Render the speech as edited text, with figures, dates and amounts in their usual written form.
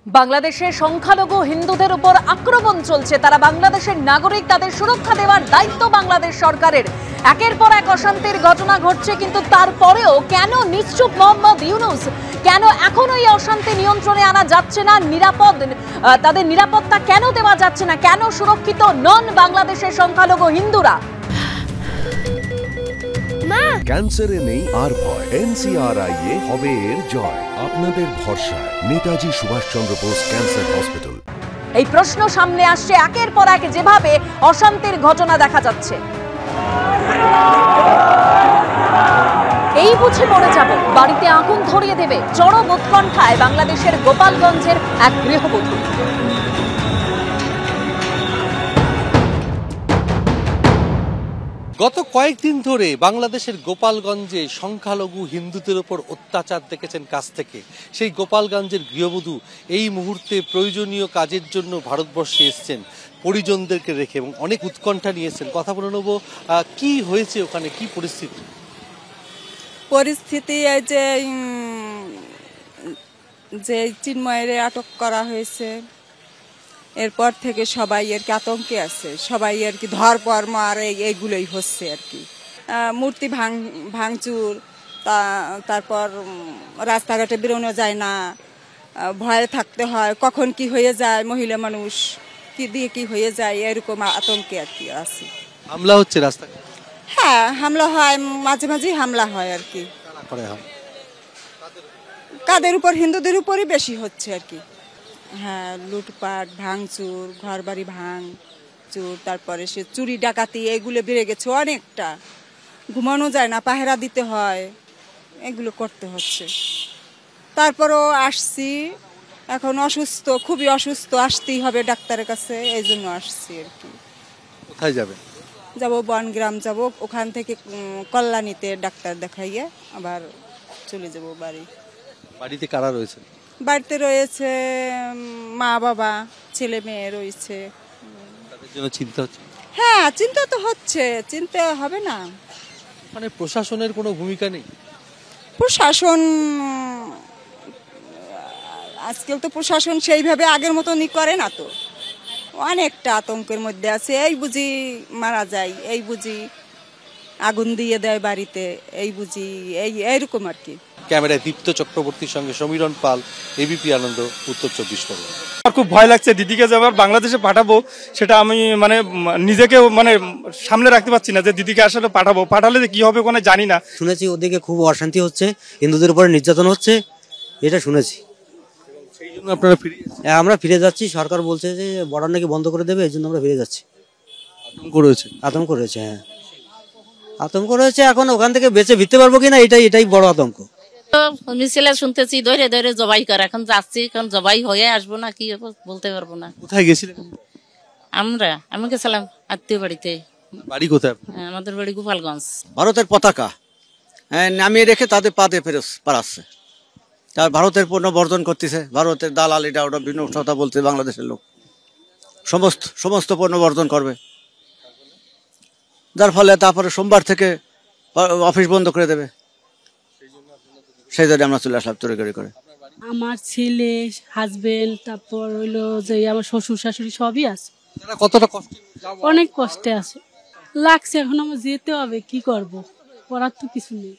বাংলাদেশে সংখ্যালঘু হিন্দুদের উপর আক্রমণ চলছে। তারা বাংলাদেশের নাগরিক, তাদের সুরক্ষা দেওয়ার দায়িত্ব বাংলাদেশ সরকারের। একের পর এক অশান্তির ঘটনা ঘটছে, কিন্তু তারপরেও কেন নিশ্চুপ মোহাম্মদ ইউনূস? কেন এখনো এই অশান্তি নিয়ন্ত্রণে আনা যাচ্ছে না? তাদের নিরাপত্তা কেন দেওয়া যাচ্ছে না? কেন সুরক্ষিত নন বাংলাদেশের সংখ্যালঘু হিন্দুরা? ক্যান্সারে নেই আর ভয়, NCRI এ হবে এর জয়। আপনাদের ভরসা নেতাজি সুভাষচন্দ্র বোস ক্যান্সার হসপিটাল। এই প্রশ্ন সামনে আসছে একের পর এক, যেভাবে অশান্তির ঘটনা দেখা যাচ্ছে। এই বুঝে মরে যাব, বাড়িতে আগুন ধরিয়ে দেবে, চরম উৎকণ্ঠায় বাংলাদেশের গোপালগঞ্জের এক গৃহবধূ। গত কয়েকদিন ধরে বাংলাদেশের গোপালগঞ্জে সংখ্যালঘু হিন্দুদের ওপর অত্যাচার দেখেছেন কাছ থেকে। সেই গোপালগঞ্জের গৃহবধূ এই মুহূর্তে প্রয়োজনীয় কাজের জন্য ভারতবর্ষে এসছেন পরিজনদেরকে রেখে, এবং অনেক উৎকণ্ঠা নিয়েছেন। কথা বলে নেব, কি হয়েছে ওখানে, কি পরিস্থিতি? এই যে চিন্ময়ের আটক করা হয়েছে, এরপর থেকে সবাই আর কি আতঙ্কে আছে। সবাই আর কি ধরপর মার এইগুলোই হচ্ছে আর কি। মূর্তি ভাঙচুর, তারপর রাস্তাঘাটে বেরোনো যায় না, ভয়ে থাকতে হয়, কখন কি হয়ে যায়, মহিলা মানুষ কি দিয়ে কি হয়ে যায়, এরকম আতঙ্কে আর কি আছে। হামলা হচ্ছে রাস্তায়? হ্যাঁ, হামলা হয়, মাঝে মাঝেই হামলা হয় আর কি। কাদের উপর? হিন্দুদের উপরই বেশি হচ্ছে আর কি। হ্যাঁ, লুটপাট, ভাঙচুর, ঘর বাড়ি ভাঙচুর, তারপরে সে চুরি ডাকাতি, এগুলো বেড়ে গেছে অনেকটা। ঘুমানো যায় না, পাহারা দিতে হয়, এগুলো করতে হচ্ছে। তারপরও আসছি, এখন অসুস্থ, খুবই অসুস্থ, আসতেই হবে ডাক্তারের কাছে, এই জন্য আসছি আর কি। কোথায় যাবে? যাব বনগ্রাম যাব, ওখান থেকে কল্যাণীতে ডাক্তার দেখাইয়ে আবার চলে যাব বাড়ি। বাড়িতে কারা রয়েছে? বাড়িতে রয়েছে মা বাবা, ছেলে মেয়ে রয়েছে। তাদের জন্য চিন্তা হচ্ছে? হ্যাঁ, চিন্তা তো হচ্ছে, চিন্তা হবে না। মানে প্রশাসনের কোনো ভূমিকা নেই? প্রশাসন আজকাল তো প্রশাসন সেইভাবে আগের মতনই করে না তো, অনেকটা আতঙ্কের মধ্যে আছে। এই বুঝি মারা যায়, এই বুঝি আগুন দিয়ে দেয় বাড়িতে, এই বুঝি এইরকম আর কি। ক্যামেরায় দীপ্ত চক্রবর্তীর সঙ্গে সমীরণ পাল, এবিপি আনন্দ, উত্তর 24 পরগনা। আমার খুব ভয় লাগছে, দিদিকে যে আবার বাংলাদেশে পাঠাবো, সেটা আমি নিজেকে সামনে রাখতে পারছি না যে দিদিকে আসলে পাঠালে যে কি হবে ওখানে জানি না। শুনেছি ওদিকে খুব অশান্তি হচ্ছে, হিন্দুদের উপরে নির্যাতন হচ্ছে, এটা শুনেছি। সেই জন্য আপনারা ফিরে যাচ্ছেন? আমরা ফিরে যাচ্ছি, সরকার বলছে যে বর্ডার নাকি বন্ধ করে দেবে, এই জন্য আমরা ফিরে যাচ্ছি। আতঙ্ক রয়েছে? আতঙ্ক রয়েছে, হ্যাঁ আতঙ্ক রয়েছে। এখন ওখান থেকে বেঁচে ফিরতে পারবো কিনা, এটাই বড় আতঙ্ক। মিছিলে শুনতেছি ধরে ধরে জবাই করে, এখন যাচ্ছি, এখন জবাই হয়ে আসবো না কি বলতে পারবো না। কোথায় গেছিলেন? আমি গেছিলাম আত্মীয় বাড়িতে। বাড়ি কোথায়? আমাদের বাড়ি গোপালগঞ্জ। ভারতের পতাকা নামিয়ে রেখে তাদের পাতে ফেরত পাড়াচ্ছে, তার ভারতের পণ্য বর্জন করতেছে। ভারতের দালাল, এটা ওটা বিভিন্ন কথা বলতে বাংলাদেশের লোক সমস্ত পণ্য বর্জন করবে, যার ফলে তারপরে সোমবার থেকে অফিস বন্ধ করে দেবে। সেই জন্য আমরা চলে আসলাম তড়িঘড়ি করে। আমার ছেলে, হাজবেন্ড, তারপর হইলো যে আমার শ্বশুর শাশুড়ি সবই আছে। কতটা কষ্ট? অনেক কষ্টে আছে, লাগছে। এখন আমার যেতে হবে, কি করব, করার তো কিছু নেই।